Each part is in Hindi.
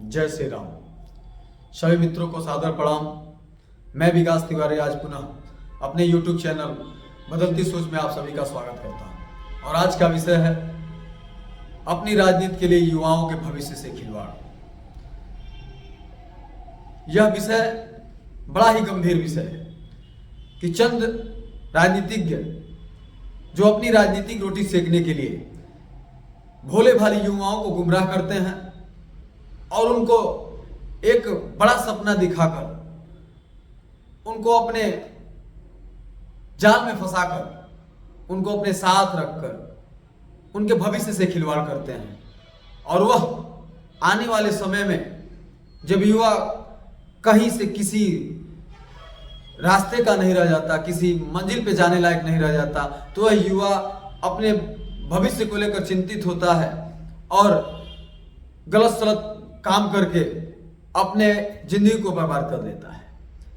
जय श्री राम। सभी मित्रों को सादर प्रणाम। मैं विकास तिवारी आज पुनः अपने YouTube चैनल बदलती सोच में आप सभी का स्वागत करता हूं। और आज का विषय है अपनी राजनीति के लिए युवाओं के भविष्य से खिलवाड़। यह विषय बड़ा ही गंभीर विषय है कि चंद राजनीतिज्ञ जो अपनी राजनीतिक रोटी सेकने के लिए भोले भाले युवाओं को गुमराह करते हैं और उनको एक बड़ा सपना दिखाकर उनको अपने जाल में फंसाकर उनको अपने साथ रखकर उनके भविष्य से खिलवाड़ करते हैं। और वह आने वाले समय में जब युवा कहीं से किसी रास्ते का नहीं रह जाता, किसी मंजिल पे जाने लायक नहीं रह जाता, तो वह युवा अपने भविष्य को लेकर चिंतित होता है और गलत सलत काम करके अपने जिंदगी को बर्बाद कर देता है।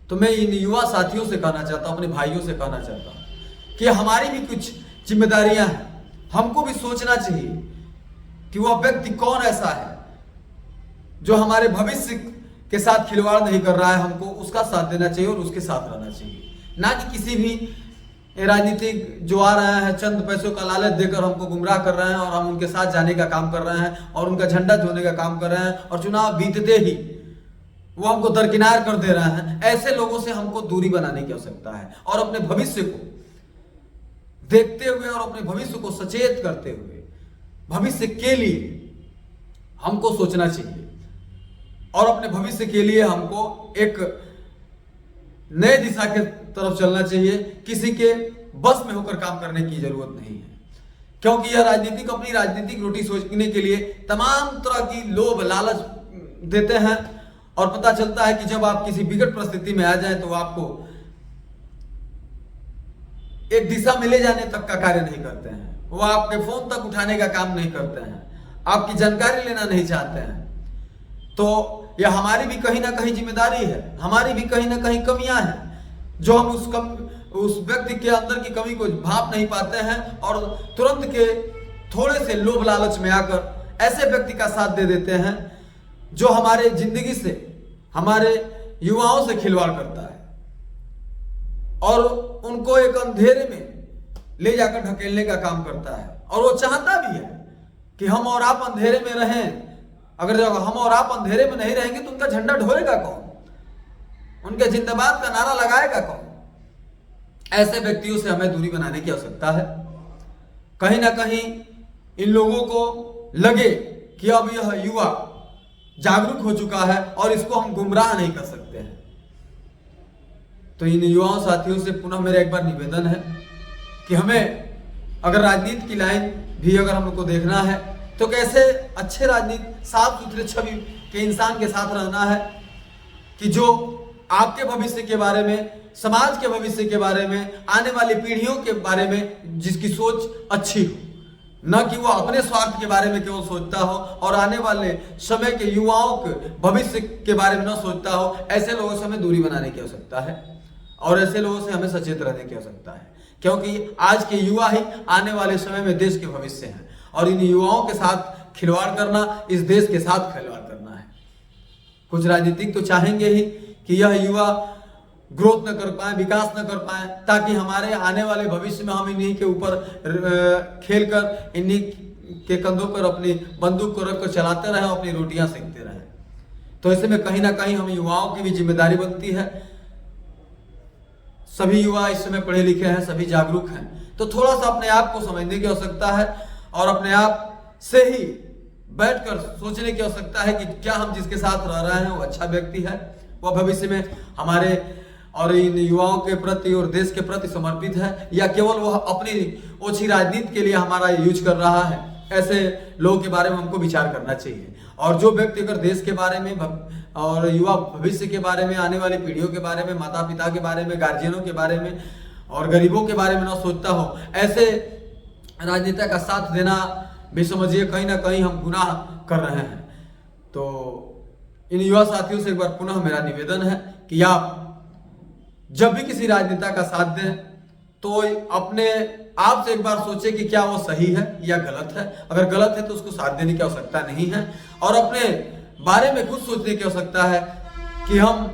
तो मैं इन युवा साथियों से कहना चाहता हूं, अपने भाइयों से कहना चाहता हूं कि हमारी भी कुछ जिम्मेदारियां हैं। हमको भी सोचना चाहिए कि वह व्यक्ति कौन ऐसा है जो हमारे भविष्य के साथ खिलवाड़ नहीं कर रहा है। हमको उसका साथ देना चाहिए और उसके साथ रहना चाहिए, ना कि किसी भी राजनीतिक जो आ रहा है चंद पैसों का लालच देकर हमको गुमराह कर रहे हैं और हम उनके साथ जाने का काम कर रहे हैं और उनका झंडा धोने का काम कर रहे हैं और चुनाव बीतते ही वो हमको दरकिनार कर दे रहे हैं। ऐसे लोगों से हमको दूरी बनाने की आवश्यकता है और अपने भविष्य को देखते हुए और अपने भविष्य को सचेत करते हुए भविष्य के लिए हमको सोचना चाहिए और अपने भविष्य के लिए हमको एक नए दिशा के तरफ चलना चाहिए। किसी के बस में होकर काम करने की जरूरत नहीं है, क्योंकि यह राजनीतिक अपनी राजनीतिक रोटी सोचने के लिए तमाम तरह की लोभ लालच देते हैं और पता चलता है कि जब आप किसी विकट परिस्थिति में आ जाए तो आपको एक दिशा में ले जाने तक का कार्य नहीं करते हैं, वो आपके फोन तक उठाने का काम नहीं करते हैं, आपकी जानकारी लेना नहीं चाहते हैं। तो यह हमारी भी कहीं ना कहीं जिम्मेदारी है, हमारी भी कहीं ना कहीं कमियां हैं जो हम उस व्यक्ति के अंदर की कमी को भांप नहीं पाते हैं और तुरंत के थोड़े से लोभ लालच में आकर ऐसे व्यक्ति का साथ दे देते हैं जो हमारे जिंदगी से, हमारे युवाओं से खिलवाड़ करता है और उनको एक अंधेरे में ले जाकर ढकेलने का काम करता है। और वो चाहता भी है कि हम और आप अंधेरे में रहें। अगर जब हम और आप अंधेरे में नहीं रहेंगे तो उनका झंडा ढोएगा कौन, उनके जिंदाबाद का नारा लगाएगा कौन। ऐसे व्यक्तियों से हमें दूरी बनाने की आवश्यकता है। कहीं ना कहीं इन लोगों को लगे कि अब यह युवा जागरूक हो चुका है और इसको हम गुमराह नहीं कर सकते हैं। तो इन युवाओं साथियों से पुनः मेरा एक बार निवेदन है कि हमें अगर राजनीति की लाइन भी अगर हम लोग को देखना है तो कैसे अच्छे राजनीति साफ सुथरे छवि के इंसान के साथ रहना है कि जो आपके भविष्य के बारे में, समाज के भविष्य के बारे में, आने वाली पीढ़ियों के बारे में जिसकी सोच अच्छी हो, न कि वो अपने स्वार्थ के बारे में केवल सोचता हो और आने वाले समय के युवाओं के भविष्य के बारे में न सोचता हो। ऐसे लोगों से हमें दूरी बनाने की आवश्यकता है और ऐसे लोगों से हमें सचेत रहने की आवश्यकता है, क्योंकि आज के युवा ही आने वाले समय में देश के भविष्य हैं और इन युवाओं के साथ खिलवाड़ करना इस देश के साथ खिलवाड़ करना है। कुछ राजनीतिक तो चाहेंगे ही कि यह युवा ग्रोथ न कर पाए, विकास न कर पाए, ताकि हमारे आने वाले भविष्य में हम इन्हीं के ऊपर खेलकर इन्हीं के कंधों पर अपनी बंदूक को रखकर चलाते रहें और अपनी रोटियां सेकते रहें। तो ऐसे में कहीं ना कहीं हम युवाओं की भी जिम्मेदारी बनती है। सभी युवा इस समय पढ़े लिखे हैं, सभी जागरूक हैं, तो थोड़ा सा अपने आप को समझने की आवश्यकता है और अपने आप से ही बैठकर सोचने की आवश्यकता है कि क्या हम जिसके साथ रह रहे हैं वो अच्छा व्यक्ति है, वह भविष्य में हमारे और इन युवाओं के प्रति और देश के प्रति समर्पित है, या केवल वह अपनी ओछी राजनीति के लिए हमारा यूज कर रहा है। ऐसे लोगों के बारे में हमको विचार करना चाहिए। और जो व्यक्ति अगर देश के बारे में और युवा भविष्य के बारे में, आने वाली पीढ़ियों के बारे में, माता पिता के बारे में, गार्जियनों के बारे में और गरीबों के बारे में न सोचता हो, ऐसे राजनेता का साथ देना भी समझिए कहीं ना कहीं हम गुनाह कर रहे हैं। तो इन युवा साथियों से एक बार पुनः मेरा निवेदन है कि आप जब भी किसी राजनेता का साथ दें तो अपने आप से एक बार सोचे कि क्या वो सही है या गलत है। अगर गलत है तो उसको साथ देने की आवश्यकता नहीं है और अपने बारे में खुद सोचने की आवश्यकता है कि हम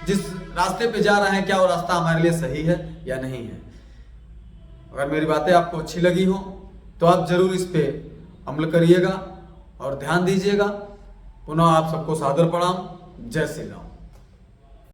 जिस रास्ते पे जा रहे हैं क्या वो रास्ता हमारे लिए सही है या नहीं है। अगर मेरी बातें आपको अच्छी लगी हो तो आप जरूर इस पे अमल करिएगा और ध्यान दीजिएगा। पुनः आप सबको सादर प्रणाम। जय श्री राम।